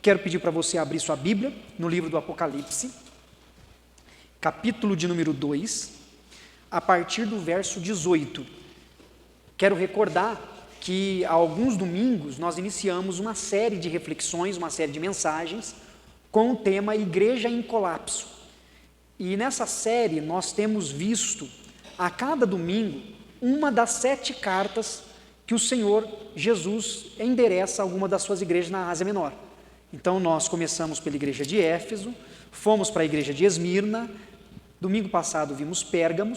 quero pedir para você abrir sua Bíblia no livro do Apocalipse, capítulo de número 2, a partir do verso 18. Quero recordar que há alguns domingos nós iniciamos uma série de reflexões, uma série de mensagens com o tema Igreja em Colapso. E nessa série nós temos visto a cada domingo uma das 7 cartas que o Senhor Jesus endereça a alguma das suas igrejas na Ásia Menor. Então nós começamos pela igreja de Éfeso, fomos para a igreja de Esmirna, domingo passado vimos Pérgamo,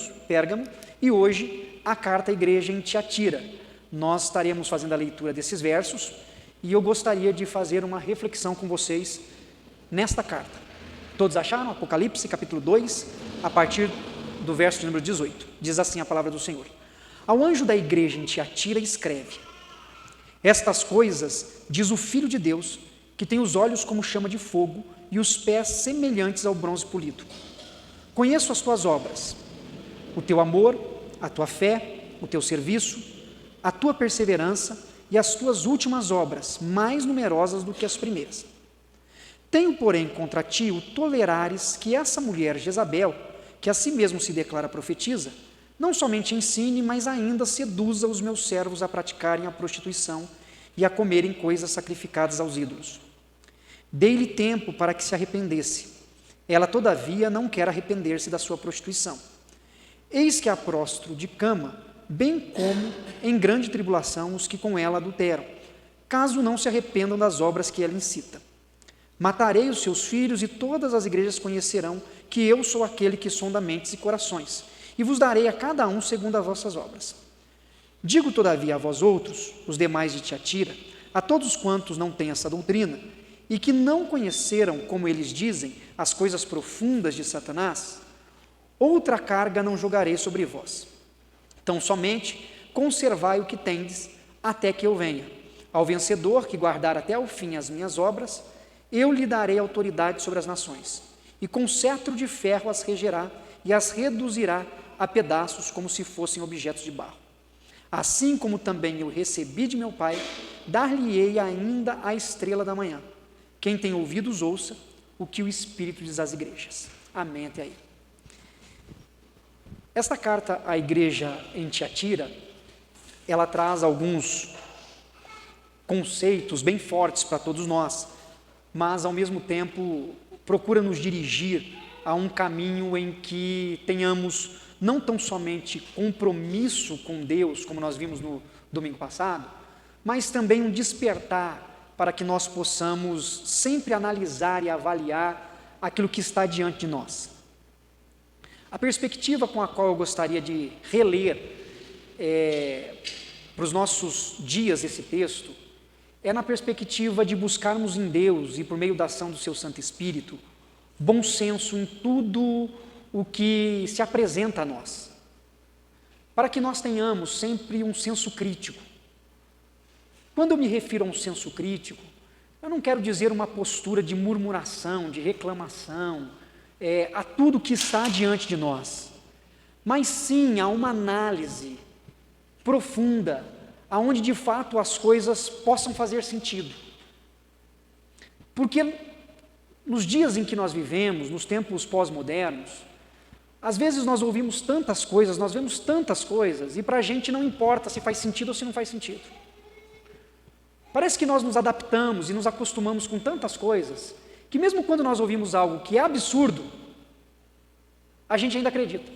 e hoje a carta à igreja em Tiatira. Nós estaremos fazendo a leitura desses versos e eu gostaria de fazer uma reflexão com vocês nesta carta. Todos acharam? Apocalipse capítulo 2, a partir do verso de número 18. Diz assim a palavra do Senhor: Ao anjo da igreja em Tiatira escreve: Estas coisas diz o Filho de Deus, que tem os olhos como chama de fogo e os pés semelhantes ao bronze polido. Conheço as tuas obras, o teu amor, a tua fé, o teu serviço, a tua perseverança e as tuas últimas obras, mais numerosas do que as primeiras. Tenho, porém, contra ti o tolerares que essa mulher Jezabel, que a si mesmo se declara profetisa, não somente ensine, mas ainda seduza os meus servos a praticarem a prostituição e a comerem coisas sacrificadas aos ídolos. Dei-lhe tempo para que se arrependesse. Ela, todavia, não quer arrepender-se da sua prostituição. Eis que a prostro de cama, bem como em grande tribulação os que com ela adulteram, caso não se arrependam das obras que ela incita. Matarei os seus filhos e todas as igrejas conhecerão que eu sou aquele que sonda mentes e corações, e vos darei a cada um segundo as vossas obras. Digo, todavia, a vós outros, os demais de Tiatira, a todos quantos não têm essa doutrina, e que não conheceram, como eles dizem, as coisas profundas de Satanás, outra carga não jogarei sobre vós. Então, somente conservai o que tendes, até que eu venha. Ao vencedor, que guardar até o fim as minhas obras, eu lhe darei autoridade sobre as nações, e com cetro de ferro as regerá, e as reduzirá a pedaços, como se fossem objetos de barro. Assim como também eu recebi de meu Pai, dar-lhe-ei ainda a estrela da manhã. Quem tem ouvidos, ouça o que o Espírito diz às igrejas. Amém até aí. Esta carta à igreja em Tiatira, ela traz alguns conceitos bem fortes para todos nós, mas ao mesmo tempo procura nos dirigir a um caminho em que tenhamos não tão somente compromisso com Deus, como nós vimos no domingo passado, mas também um despertar para que nós possamos sempre analisar e avaliar aquilo que está diante de nós. A perspectiva com a qual eu gostaria de reler para os nossos dias esse texto é na perspectiva de buscarmos em Deus e por meio da ação do seu Santo Espírito bom senso em tudo o que se apresenta a nós, para que nós tenhamos sempre um senso crítico. Quando eu me refiro a um senso crítico, eu não quero dizer uma postura de murmuração, de reclamação, a tudo que está diante de nós, mas sim a uma análise profunda, aonde de fato as coisas possam fazer sentido. Porque nos dias em que nós vivemos, nos tempos pós-modernos, às vezes nós ouvimos tantas coisas, nós vemos tantas coisas, e para a gente não importa se faz sentido ou se não faz sentido. Parece que nós nos adaptamos e nos acostumamos com tantas coisas, que mesmo quando nós ouvimos algo que é absurdo, a gente ainda acredita.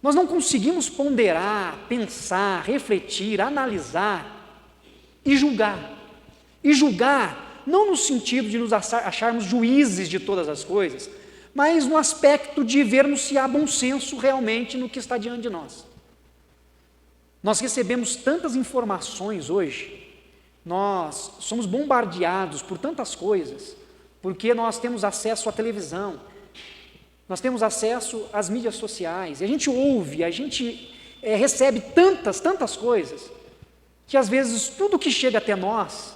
Nós não conseguimos ponderar, pensar, refletir, analisar e julgar. E julgar não no sentido de nos acharmos juízes de todas as coisas, mas no aspecto de vermos se há bom senso realmente no que está diante de nós. Nós recebemos tantas informações hoje, nós somos bombardeados por tantas coisas, porque nós temos acesso à televisão, nós temos acesso às mídias sociais, e a gente ouve, a gente recebe tantas coisas, que às vezes tudo que chega até nós,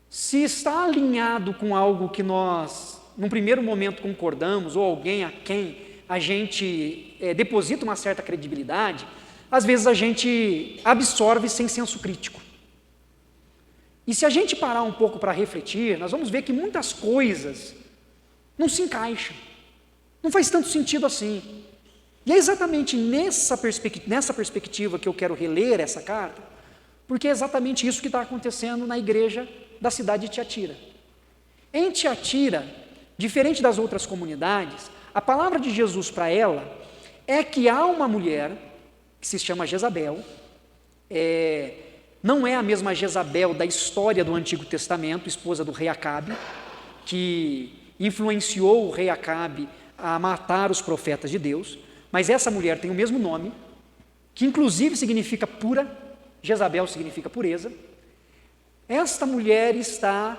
se está alinhado com algo que nós, num primeiro momento, concordamos, ou alguém a quem a gente deposita uma certa credibilidade, às vezes a gente absorve sem senso crítico. E se a gente parar um pouco para refletir, nós vamos ver que muitas coisas não se encaixam, não faz tanto sentido assim. E é exatamente nessa perspectiva que eu quero reler essa carta, porque é exatamente isso que está acontecendo na igreja da cidade de Tiatira. Em Tiatira, diferente das outras comunidades, a palavra de Jesus para ela é que há uma mulher que se chama Jezabel, não é a mesma Jezabel da história do Antigo Testamento, esposa do rei Acabe, que influenciou o rei Acabe a matar os profetas de Deus, mas essa mulher tem o mesmo nome, que inclusive significa pura, Jezabel significa pureza. Esta mulher está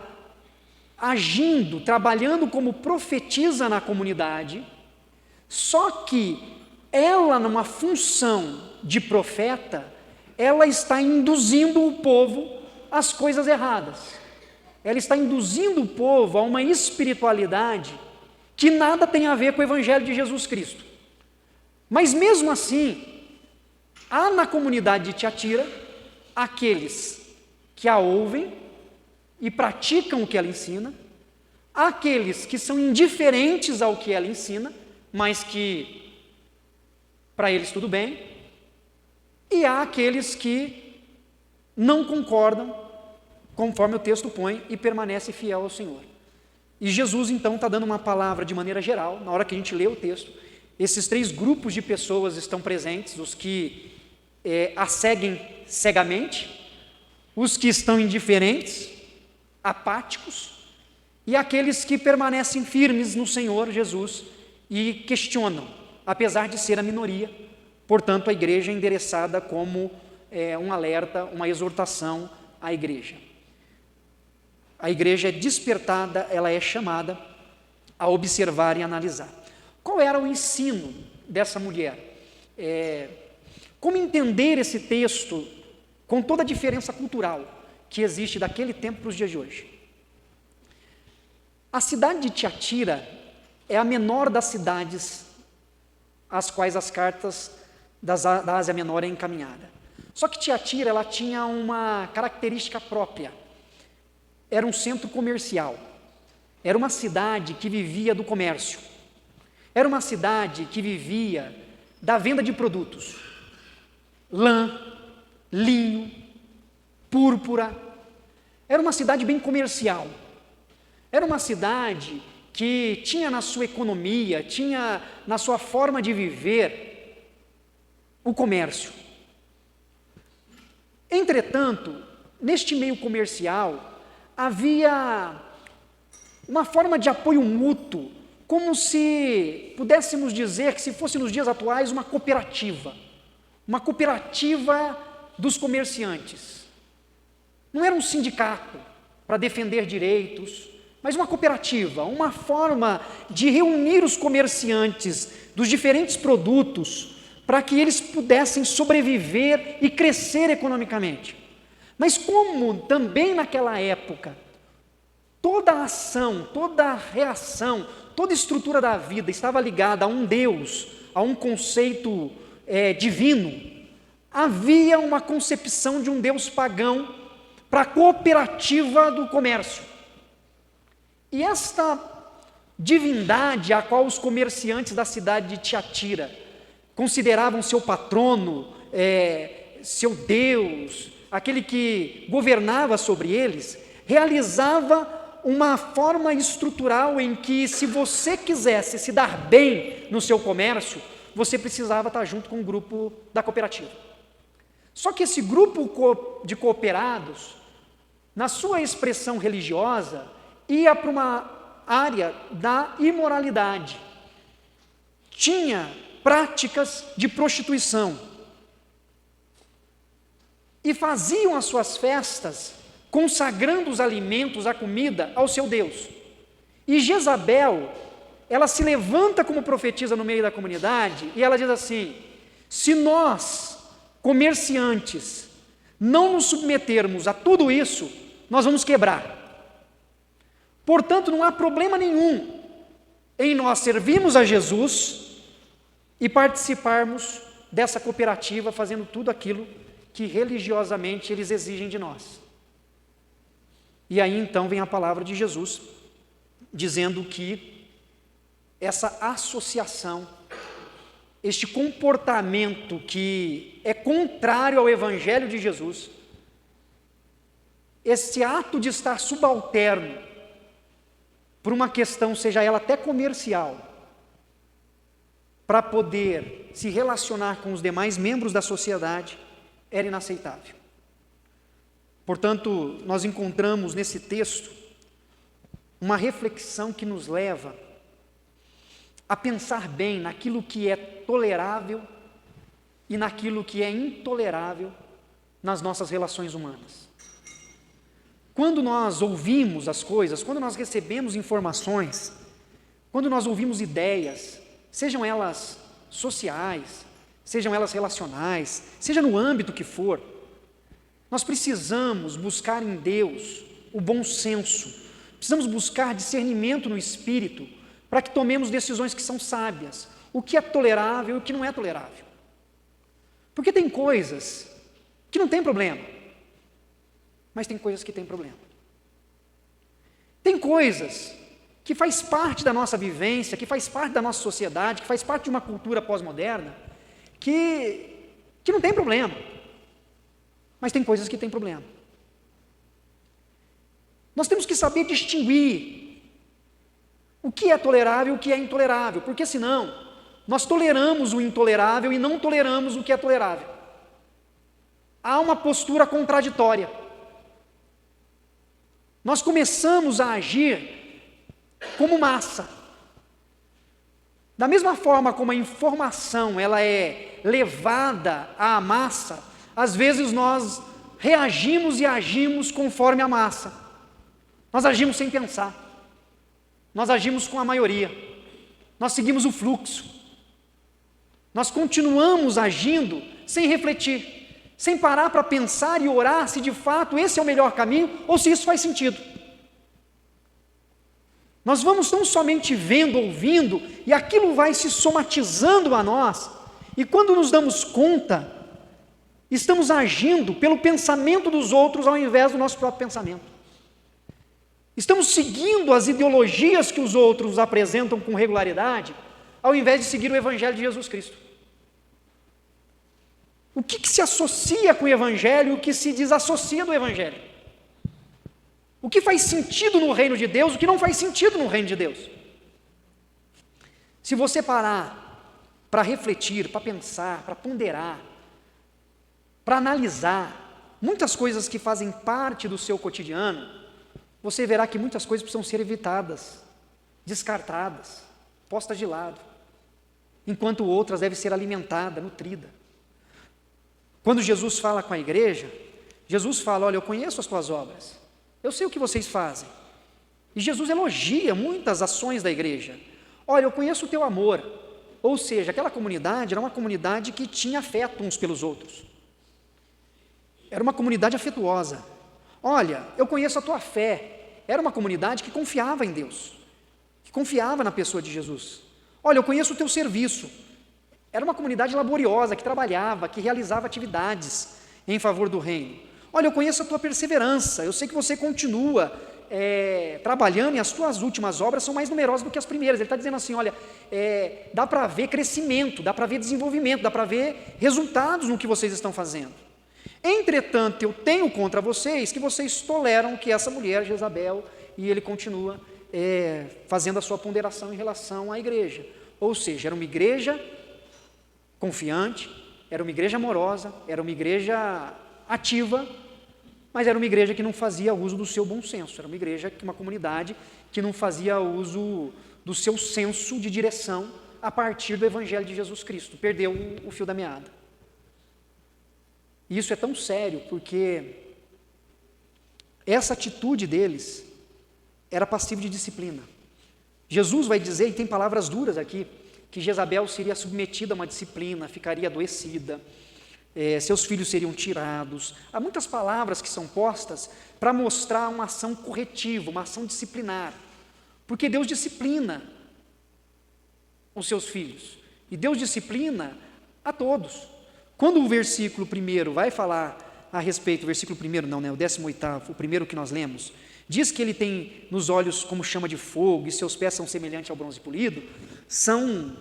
agindo, trabalhando como profetisa na comunidade, só que ela, numa função de profeta, ela está induzindo o povo às coisas erradas. Ela está induzindo o povo a uma espiritualidade que nada tem a ver com o Evangelho de Jesus Cristo. Mas mesmo assim, há na comunidade de Tiatira aqueles que a ouvem e praticam o que ela ensina, há aqueles que são indiferentes ao que ela ensina, mas que para eles tudo bem, e há aqueles que não concordam, conforme o texto põe, e permanece fiel ao Senhor. E Jesus então está dando uma palavra de maneira geral, na hora que a gente lê o texto, esses três grupos de pessoas estão presentes, os que a seguem cegamente, os que estão indiferentes, apáticos, e aqueles que permanecem firmes no Senhor Jesus e questionam, apesar de ser a minoria. Portanto, a igreja é endereçada como um alerta, uma exortação à igreja. A igreja é despertada, ela é chamada a observar e analisar. Qual era o ensino dessa mulher? Como entender esse texto com toda a diferença cultural que existe daquele tempo para os dias de hoje? A cidade de Tiatira é a menor das cidades às quais as cartas da Ásia Menor é encaminhada. Só que Tiatira, ela tinha uma característica própria. Era um centro comercial. Era uma cidade que vivia do comércio. Era uma cidade que vivia da venda de produtos. Lã, linho, púrpura. Era uma cidade bem comercial. Era uma cidade que tinha na sua economia, tinha na sua forma de viver o comércio. Entretanto, neste meio comercial, havia uma forma de apoio mútuo, como se pudéssemos dizer que, se fosse nos dias atuais, uma cooperativa dos comerciantes. Não era um sindicato para defender direitos, mas uma cooperativa, uma forma de reunir os comerciantes dos diferentes produtos para que eles pudessem sobreviver e crescer economicamente. Mas como também naquela época, toda a ação, toda a reação, toda a estrutura da vida estava ligada a um Deus, a um conceito divino, havia uma concepção de um Deus pagão para a cooperativa do comércio. E esta divindade a qual os comerciantes da cidade de Tiatira consideravam seu patrono, seu Deus, aquele que governava sobre eles, realizava uma forma estrutural em que, se você quisesse se dar bem no seu comércio, você precisava estar junto com o grupo da cooperativa. Só que esse grupo de cooperados, na sua expressão religiosa, ia para uma área da imoralidade. Tinha práticas de prostituição. E faziam as suas festas consagrando os alimentos, a comida, ao seu Deus. E Jezabel, ela se levanta como profetisa no meio da comunidade e ela diz assim: se nós, comerciantes, não nos submetermos a tudo isso, nós vamos quebrar. Portanto, não há problema nenhum em nós servirmos a Jesus e participarmos dessa cooperativa, fazendo tudo aquilo que religiosamente eles exigem de nós. E aí então vem a palavra de Jesus, dizendo que essa associação, este comportamento que é contrário ao Evangelho de Jesus, esse ato de estar subalterno por uma questão, seja ela até comercial, para poder se relacionar com os demais membros da sociedade, era inaceitável. Portanto, nós encontramos nesse texto uma reflexão que nos leva a pensar bem naquilo que é tolerável e naquilo que é intolerável nas nossas relações humanas. Quando nós ouvimos as coisas, quando nós recebemos informações, quando nós ouvimos ideias, sejam elas sociais, sejam elas relacionais, seja no âmbito que for, nós precisamos buscar em Deus o bom senso, precisamos buscar discernimento no Espírito, para que tomemos decisões que são sábias, o que é tolerável e o que não é tolerável. Porque tem coisas que não tem problema, mas tem coisas que têm problema. Tem coisas que faz parte da nossa vivência, que faz parte da nossa sociedade, que faz parte de uma cultura pós-moderna, que não tem problema, mas tem coisas que têm problema. Nós temos que saber distinguir o que é tolerável e o que é intolerável, porque senão nós toleramos o intolerável e não toleramos o que é tolerável. Há uma postura contraditória. Nós começamos a agir como massa. Da mesma forma como a informação ela é levada à massa, às vezes nós reagimos e agimos conforme a massa. Nós agimos sem pensar. Nós agimos com a maioria. Nós seguimos o fluxo. Nós continuamos agindo sem refletir, sem parar para pensar e orar se de fato esse é o melhor caminho ou se isso faz sentido. Nós vamos não somente vendo, ouvindo, e aquilo vai se somatizando a nós, e quando nos damos conta, estamos agindo pelo pensamento dos outros ao invés do nosso próprio pensamento. Estamos seguindo as ideologias que os outros apresentam com regularidade, ao invés de seguir o Evangelho de Jesus Cristo. O que se associa com o Evangelho e o que se desassocia do Evangelho? O que faz sentido no reino de Deus, o que não faz sentido no reino de Deus? Se você parar para refletir, para pensar, para ponderar, para analisar muitas coisas que fazem parte do seu cotidiano, você verá que muitas coisas precisam ser evitadas, descartadas, postas de lado, enquanto outras devem ser alimentadas, nutridas. Quando Jesus fala com a igreja, Jesus fala: olha, eu conheço as tuas obras, eu sei o que vocês fazem. E Jesus elogia muitas ações da igreja. Olha, eu conheço o teu amor. Ou seja, aquela comunidade era uma comunidade que tinha afeto uns pelos outros. Era uma comunidade afetuosa. Olha, eu conheço a tua fé. Era uma comunidade que confiava em Deus, que confiava na pessoa de Jesus. Olha, eu conheço o teu serviço. Era uma comunidade laboriosa, que trabalhava, que realizava atividades em favor do reino. Olha, eu conheço a tua perseverança, eu sei que você continua trabalhando e as tuas últimas obras são mais numerosas do que as primeiras. Ele está dizendo assim, olha, dá para ver crescimento, dá para ver desenvolvimento, dá para ver resultados no que vocês estão fazendo. Entretanto, eu tenho contra vocês que vocês toleram que essa mulher, Jezabel, e ele continua fazendo a sua ponderação em relação à igreja. Ou seja, era uma igreja confiante, era uma igreja amorosa, era uma igreja ativa, mas era uma igreja que não fazia uso do seu bom senso, era uma igreja, uma comunidade que não fazia uso do seu senso de direção a partir do Evangelho de Jesus Cristo, perdeu o fio da meada. E isso é tão sério porque essa atitude deles era passível de disciplina. Jesus vai dizer, e tem palavras duras aqui, que Jezabel seria submetida a uma disciplina, ficaria adoecida, seus filhos seriam tirados. Há muitas palavras que são postas para mostrar uma ação corretiva, uma ação disciplinar, porque Deus disciplina os seus filhos, e Deus disciplina a todos. Quando o versículo 1 vai falar a respeito, o versículo 1 não, né, o 18º, o primeiro que nós lemos, diz que ele tem nos olhos como chama de fogo e seus pés são semelhantes ao bronze polido, são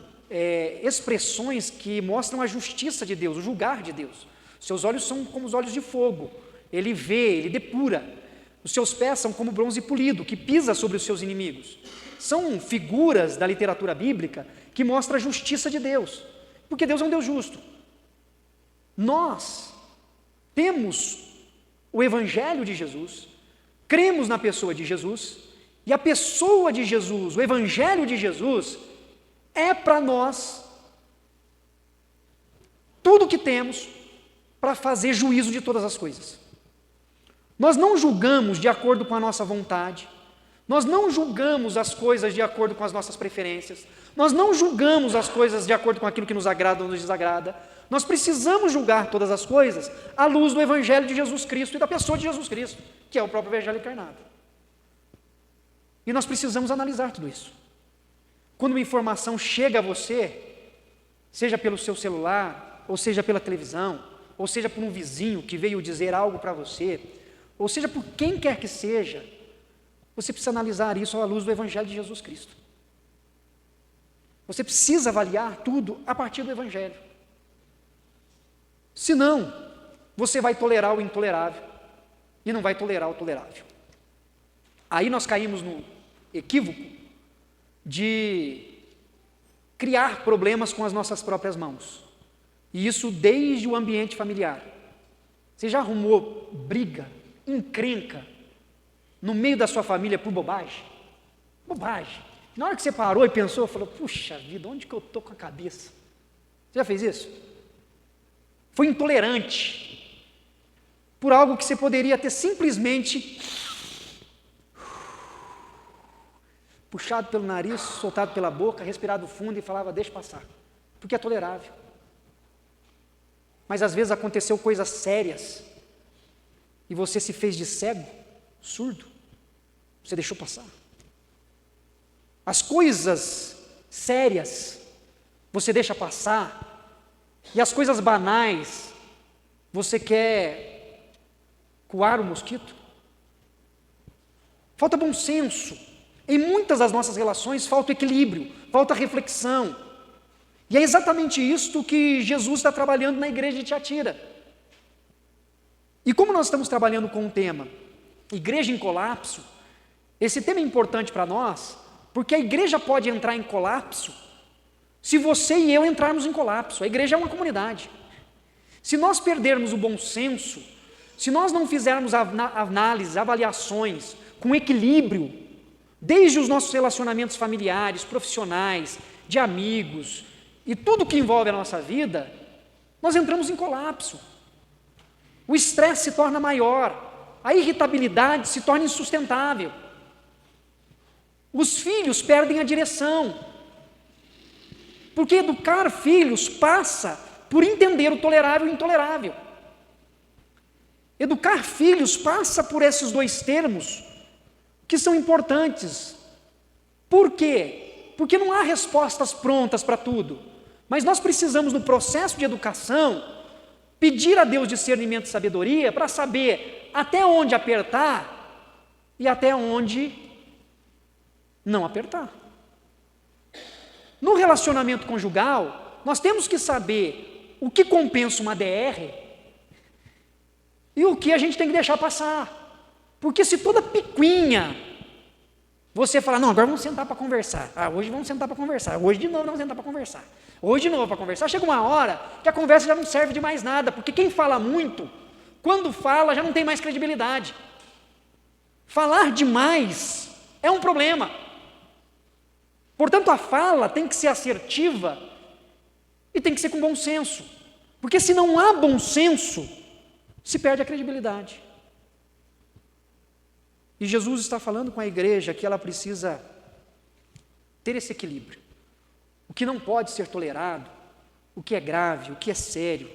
expressões que mostram a justiça de Deus, o julgar de Deus. Seus olhos são como os olhos de fogo, ele vê, ele depura. Os seus pés são como bronze polido, que pisa sobre os seus inimigos. São figuras da literatura bíblica que mostram a justiça de Deus, porque Deus é um Deus justo. Nós temos o Evangelho de Jesus, cremos na pessoa de Jesus, e a pessoa de Jesus, o Evangelho de Jesus, é para nós tudo o que temos para fazer juízo de todas as coisas. Nós não julgamos de acordo com a nossa vontade, nós não julgamos as coisas de acordo com as nossas preferências, nós não julgamos as coisas de acordo com aquilo que nos agrada ou nos desagrada. Nós precisamos julgar todas as coisas à luz do Evangelho de Jesus Cristo e da pessoa de Jesus Cristo, que é o próprio Evangelho encarnado. E nós precisamos analisar tudo isso. Quando uma informação chega a você, seja pelo seu celular, ou seja pela televisão, ou seja por um vizinho que veio dizer algo para você, ou seja por quem quer que seja, você precisa analisar isso à luz do Evangelho de Jesus Cristo. Você precisa avaliar tudo a partir do Evangelho. Senão, você vai tolerar o intolerável e não vai tolerar o tolerável. Aí nós caímos no equívoco de criar problemas com as nossas próprias mãos. E isso desde o ambiente familiar. Você já arrumou briga, encrenca, no meio da sua família por bobagem? Bobagem. Na hora que você parou e pensou, falou, puxa vida, onde que eu estou com a cabeça? Você já fez isso? Foi intolerante por algo que você poderia ter simplesmente puxado pelo nariz, soltado pela boca, respirado fundo e falava, deixa passar, porque é tolerável. Mas às vezes aconteceu coisas sérias e você se fez de cego, surdo, você deixou passar. As coisas sérias você deixa passar e as coisas banais você quer coar o mosquito. Falta bom senso. Em muitas das nossas relações falta equilíbrio, falta reflexão. E é exatamente isto que Jesus está trabalhando na igreja de Tiatira. E como nós estamos trabalhando com o tema Igreja em Colapso, esse tema é importante para nós, porque a igreja pode entrar em colapso se você e eu entrarmos em colapso. A igreja é uma comunidade. Se nós perdermos o bom senso, se nós não fizermos análises, avaliações com equilíbrio, desde os nossos relacionamentos familiares, profissionais, de amigos, e tudo que envolve a nossa vida, nós entramos em colapso. O estresse se torna maior, a irritabilidade se torna insustentável. Os filhos perdem a direção, porque educar filhos passa por entender o tolerável e o intolerável. Educar filhos passa por esses dois termos que são importantes. Por quê? Porque não há respostas prontas para tudo, mas nós precisamos, no processo de educação, pedir a Deus discernimento e sabedoria para saber até onde apertar e até onde não apertar. No relacionamento conjugal, nós temos que saber o que compensa uma DR e o que a gente tem que deixar passar. Porque se toda picuinha você falar, não, agora vamos sentar para conversar. Hoje vamos sentar para conversar. Hoje de novo vamos sentar para conversar. Hoje de novo para conversar. Chega uma hora que a conversa já não serve de mais nada, porque quem fala muito, quando fala, já não tem mais credibilidade. Falar demais é um problema. Portanto, a fala tem que ser assertiva e tem que ser com bom senso. Porque se não há bom senso, se perde a credibilidade. E Jesus está falando com a igreja que ela precisa ter esse equilíbrio. O que não pode ser tolerado, o que é grave, o que é sério,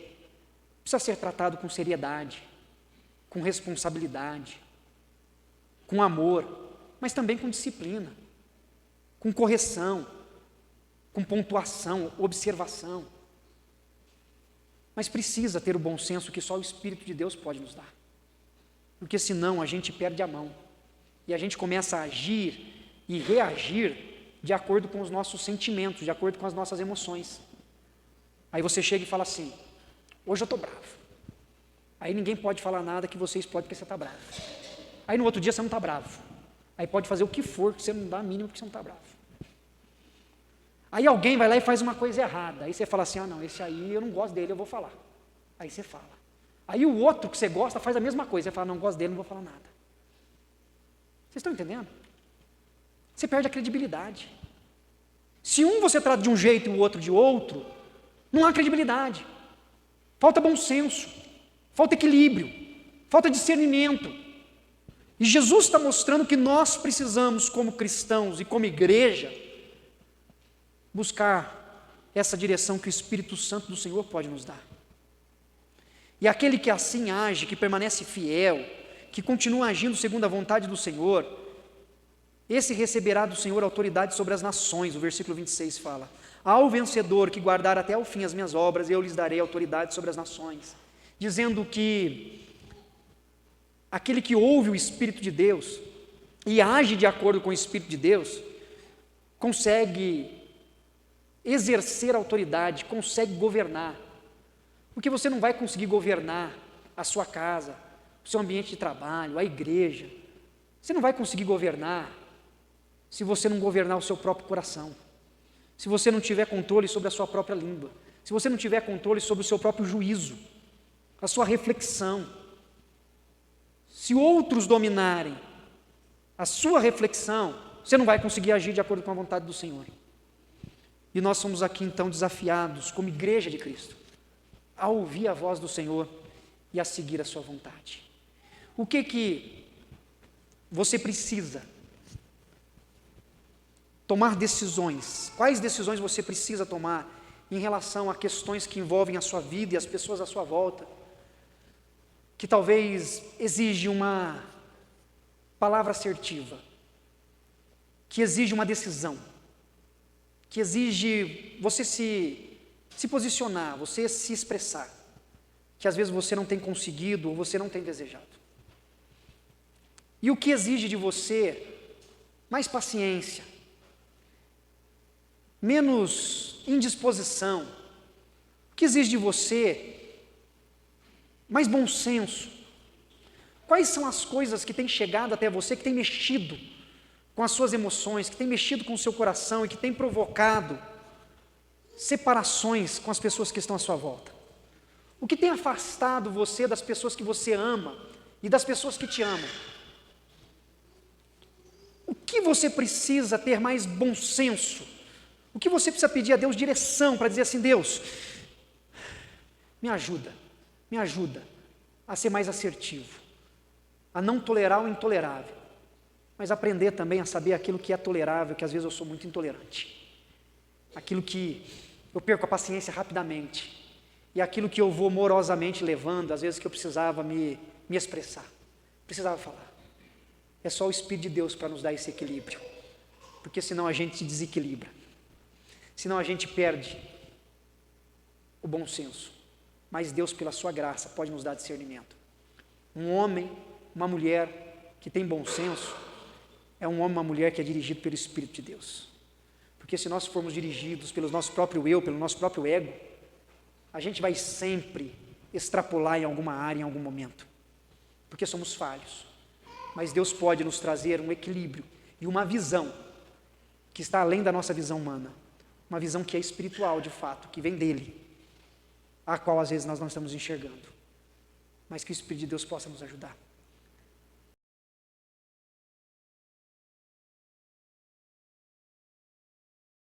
precisa ser tratado com seriedade, com responsabilidade, com amor, mas também com disciplina, com correção, com pontuação, observação. Mas precisa ter o bom senso que só o Espírito de Deus pode nos dar. Porque senão a gente perde a mão. e a gente começa a agir e reagir de acordo com os nossos sentimentos, de acordo com as nossas emoções. Aí você chega e fala assim: hoje eu estou bravo. Aí ninguém pode falar nada que você explode porque você está bravo. Aí no outro dia você não está bravo. Aí pode fazer o que for, que você não dá a mínima porque você não está bravo. Aí alguém vai lá e faz uma coisa errada. Aí você fala assim: ah não, esse aí eu não gosto dele, eu vou falar. Aí você fala. Aí o outro que você gosta faz a mesma coisa. Você fala: não gosto dele, não vou falar nada. Vocês estão entendendo? Você perde a credibilidade. Se um você trata de um jeito e o outro de outro, não há credibilidade. Falta bom senso, falta equilíbrio, falta discernimento. E Jesus está mostrando que nós precisamos, como cristãos e como igreja, buscar essa direção que o Espírito Santo do Senhor pode nos dar. E aquele que assim age, que permanece fiel, que continua agindo segundo a vontade do Senhor, esse receberá do Senhor autoridade sobre as nações. O versículo 26 fala: ao vencedor que guardar até o fim as minhas obras, eu lhes darei autoridade sobre as nações. Dizendo que aquele que ouve o Espírito de Deus e age de acordo com o Espírito de Deus, consegue exercer autoridade, consegue governar. Porque você não vai conseguir governar a sua casa, o seu ambiente de trabalho, a igreja. Você não vai conseguir governar se você não governar o seu próprio coração, se você não tiver controle sobre a sua própria língua, se você não tiver controle sobre o seu próprio juízo, a sua reflexão. Se outros dominarem a sua reflexão, você não vai conseguir agir de acordo com a vontade do Senhor. E nós somos aqui então desafiados, como igreja de Cristo, a ouvir a voz do Senhor e a seguir a sua vontade. O que você precisa? Tomar decisões. Quais decisões você precisa tomar em relação a questões que envolvem a sua vida e as pessoas à sua volta, que talvez exige uma palavra assertiva, que exige uma decisão, que exige você se posicionar, você se expressar, que às vezes você não tem conseguido ou você não tem desejado. E o que exige de você mais paciência, menos indisposição, o que exige de você mais bom senso. Quais são as coisas que têm chegado até você, que têm mexido com as suas emoções, que têm mexido com o seu coração e que têm provocado separações com as pessoas que estão à sua volta? O que tem afastado você das pessoas que você ama e das pessoas que te amam? O que você precisa ter mais bom senso? O que você precisa pedir a Deus direção para dizer assim: Deus, me ajuda a ser mais assertivo, a não tolerar o intolerável, mas aprender também a saber aquilo que é tolerável, que às vezes eu sou muito intolerante, aquilo que eu perco a paciência rapidamente, e aquilo que eu vou morosamente levando, às vezes que eu precisava me expressar, precisava falar. É só o Espírito de Deus para nos dar esse equilíbrio, porque senão a gente se desequilibra, senão a gente perde o bom senso. Mas Deus, pela sua graça, pode nos dar discernimento. Um homem, uma mulher que tem bom senso, é um homem, uma mulher que é dirigido pelo Espírito de Deus. Porque se nós formos dirigidos pelo nosso próprio eu, pelo nosso próprio ego, a gente vai sempre extrapolar em alguma área, em algum momento, porque somos falhos. Mas Deus pode nos trazer um equilíbrio e uma visão que está além da nossa visão humana, uma visão que é espiritual de fato, que vem dele, a qual às vezes nós não estamos enxergando, mas que o Espírito de Deus possa nos ajudar.